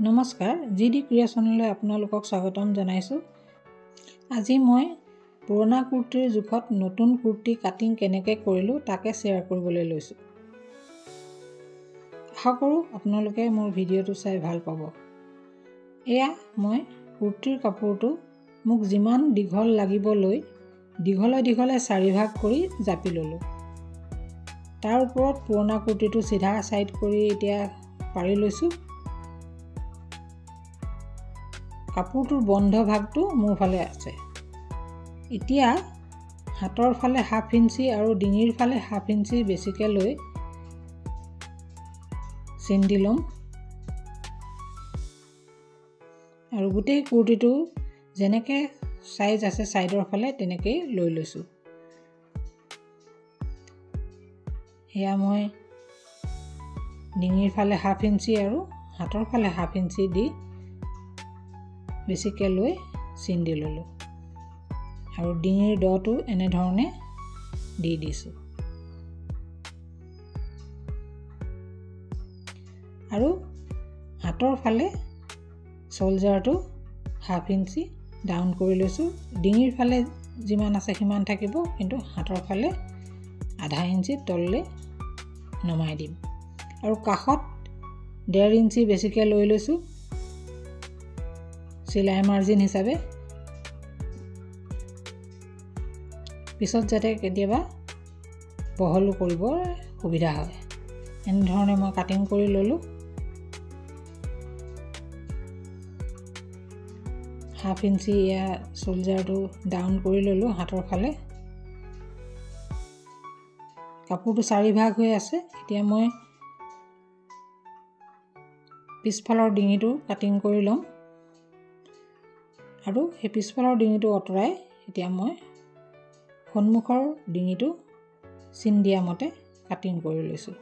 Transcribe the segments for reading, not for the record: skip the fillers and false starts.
নমস্কাৰ জিডি ক্ৰিয়েশ্যনলৈ আপোনালোকক স্বাগতম জনাইছোঁ। আজি মই পুৰণা কুৰ্তিৰ জোখত নতুন কুৰ্তি কাটিং কেনেকৈ কৰিলোঁ তাকে শ্বেয়াৰ কৰিবলৈ লৈছোঁ। আশা কৰোঁ আপোনালোকে মোৰ ভিডিঅ'টো চাই ভাল পাব। এয়া মই কুৰ্তিৰ কাপোৰটো মোক যিমান দীঘল লাগিবলৈ দীঘলে 4 ভাগ কৰি জাপি ল'লোঁ। তাৰ ওপৰত পুৰণা কুৰ্তিটো চিধা ছাইড কৰি এতিয়া পাৰি লৈছোঁ। কাপোৰটোৰ বন্ধ ভাগটো মোৰ ফালে আছে। এতিয়া হাতৰ ফালে 1/2 ইঞ্চি আৰু ডিঙিৰ ফালে 1/2 ইঞ্চি বেছিকৈ লৈ চিন দি ল'ম আৰু গোটেই কুৰ্তিটো যেনেকৈ সাইজ আছে সাইডৰ ফালে তেনেকৈ লৈ লৈছোঁ। এয়া মই ডিঙিৰ ফালে 1/2 ইঞ্চি আৰু হাতৰ ফালে 1/2 ইঞ্চি দি বেছিকৈ লৈ চিন দি ল'লোঁ আৰু ডিঙিৰ দটো এনেধৰণে দি দিছোঁ আৰু হাতৰ ফালে শোল্ডাৰটো 1/2 ইঞ্চি ডাউন কৰি লৈছোঁ। ডিঙিৰ ফালে যিমান আছে সিমান থাকিব, কিন্তু হাতৰ ফালে 1/2 ইঞ্চি তললৈ নমাই দিম আৰু কাষত 1.5 ইঞ্চি বেছিকৈ লৈ লৈছোঁ চিলাই মাৰ্জিন হিচাপে, পিছত যাতে কেতিয়াবা বহলো কৰিব সুবিধা হয়। এনেধৰণে মই কাটিং কৰি ল'লোঁ। 1/2 ইঞ্চি এয়া শোল্ডাৰটো ডাউন কৰি ল'লোঁ হাতৰ ফালে। কাপোৰটো 4 ভাগ হৈ আছে। এতিয়া মই পিছফালৰ ডিঙিটো কাটিং কৰি ল'ম আৰু সেই পিছফালৰ ডিঙিটো আঁতৰাই এতিয়া মই সন্মুখৰ ডিঙিটো চিন দিয়া মতে কাটিং কৰি লৈছোঁ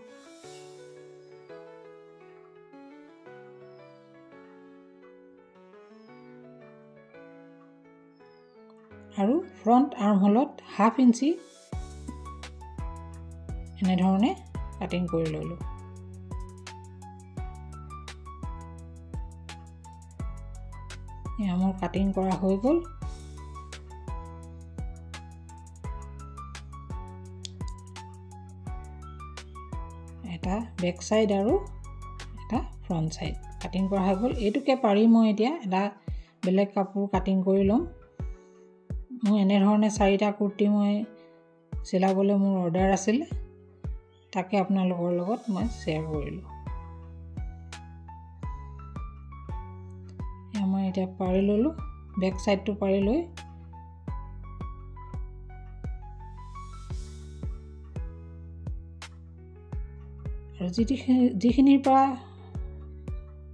আৰু ফ্ৰণ্ট আৰ্মহোলত 1/2 ইঞ্চি এনেধৰণে কাটিং কৰি ল'লোঁ। এয়া মোৰ কাটিং কৰা হৈ গ'ল। এটা বেক সাইড আৰু এটা ফ্ৰণ্ট সাইড কাটিং কৰা হৈ গ'ল। এইটোকে পাৰি মই এতিয়া এটা বেলেগ কাপোৰ কাটিং কৰি ল'ম। মই এনেধৰণে 4টা কুৰ্তি মই চিলাবলৈ মোৰ অৰ্ডাৰ আছিলে, তাকে আপোনালোকৰ লগত মই শ্বেয়াৰ কৰিলোঁ। মই এতিয়া পাৰি ল'লোঁ, বেক সাইডটো পাৰি লৈ আৰু যিখিনিৰ পৰা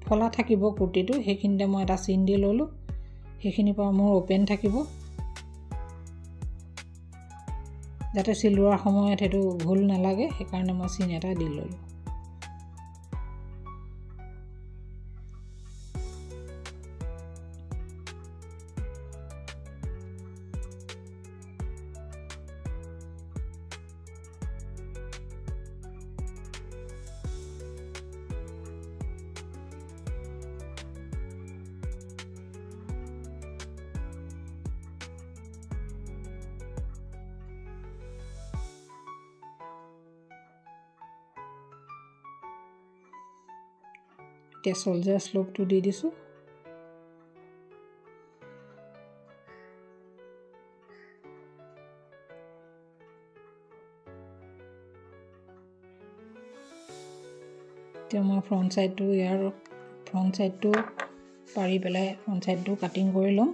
ফলা থাকিব কুৰ্তিটো সেইখিনিতে মই এটা চিন দি ল'লোঁ। সেইখিনিৰ পৰা মোৰ অ'পেন থাকিব, যাতে চিলোৱাৰ সময়ত সেইটো ভুল নালাগে, সেইকাৰণে মই চিন এটা দি ল'লোঁ। এতিয়া শোল্ডাৰ শ্লোপটো দি দিছোঁ। এতিয়া মই ফ্ৰণ্ট সাইডটো পাৰি পেলাই ফ্ৰণ্ট সাইডটো কাটিং কৰি ল'ম।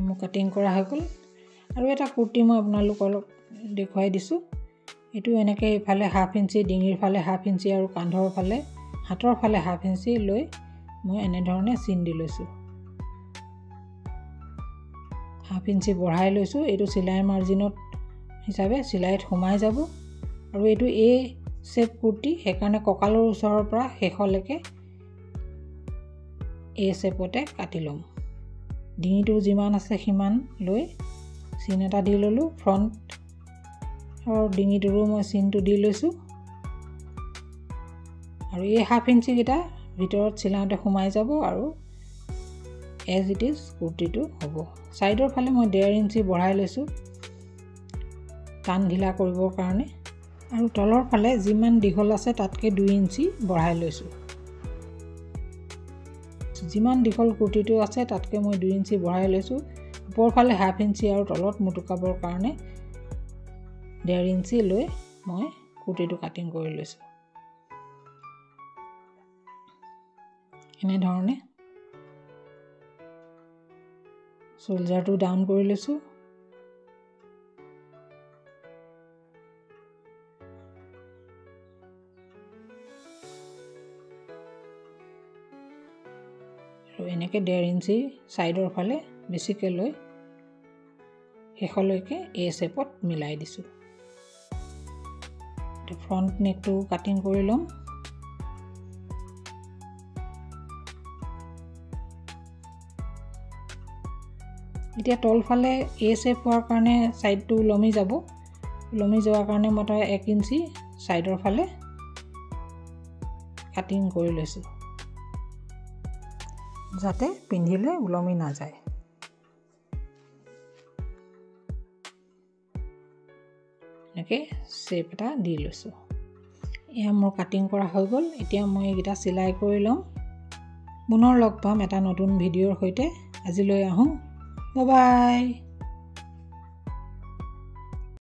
মোৰ কাটিং কৰা হৈ গ'ল আৰু এটা কুৰ্তি মই আপোনালোকক দেখুৱাই দিছোঁ। এইটো এনেকৈ ইফালে 1/2 ইঞ্চি, ডিঙিৰ ফালে 1/2 ইঞ্চি আৰু কান্ধৰ ফালে হাতৰ ফালে 1/2 ইঞ্চি লৈ মই এনেধৰণে চিন দি লৈছোঁ। হাফ ইঞ্চি বঢ়াই লৈছোঁ। এইটো চিলাই মাৰ্জিনত হিচাপে চিলাইত সোমাই যাব আৰু এইটো এ শেপ কুৰ্তি, সেইকাৰণে কঁকালৰ ওচৰৰ পৰা শেষলৈকে এ শেপতে কাটি ল'ম। ডিঙিটো যিমান আছে সিমান লৈ চিন এটা দি ল'লোঁ। ফ্ৰণ্টৰ ডিঙিটোৰো মই চিনটো দি লৈছোঁ আৰু এই হাফ ইঞ্চিকেইটা ভিতৰত চিলাওঁতে সোমাই যাব আৰু এজ ইট ইজ কুৰ্তিটো হ'ব। ছাইডৰ ফালে মই 1.5 ইঞ্চি বঢ়াই লৈছোঁ টান ঢিলা কৰিবৰ কাৰণে আৰু তলৰ ফালে যিমান দীঘল আছে তাতকৈ 2 ইঞ্চি বঢ়াই লৈছোঁ। যিমান দীঘল কুৰ্তিটো আছে তাতকৈ মই 2 ইঞ্চি বঢ়াই লৈছোঁ। ওপৰ ফালে হাফ ইঞ্চি আৰু তলত মুটুকাবৰ কাৰণে 1.5 ইঞ্চি লৈ মই কুৰ্তিটো কাটিং কৰি লৈছোঁ। এনেধৰণে শোল্ডাৰটো ডাউন কৰি লৈছোঁ। আৰু এনেকৈ 1.5 ইঞ্চি ছাইডৰ ফালে বেছিকৈ লৈ শেষলৈকে এ শেপত মিলাই দিছোঁ। ফ্ৰণ্ট নেকটো কাটিং কৰি ল'ম। এতিয়া তলফালে এ শেপ হোৱাৰ কাৰণে ছাইডটো ওলমি যাব। ওলমি যোৱাৰ কাৰণে মই 1 ইঞ্চি ছাইডৰ ফালে কাটিং কৰি লৈছোঁ যাতে পিন্ধিলে ওলমি নাযায়। এনেকৈ শ্বেপ এটা দি লৈছোঁ। এয়া মোৰ কাটিং কৰা হৈ গ'ল। এতিয়া মই এইকেইটা চিলাই কৰি ল'ম। পুনৰ লগ পাম এটা নতুন ভিডিঅ'ৰ সৈতে। আজিলৈ আহোঁ। Bye bye.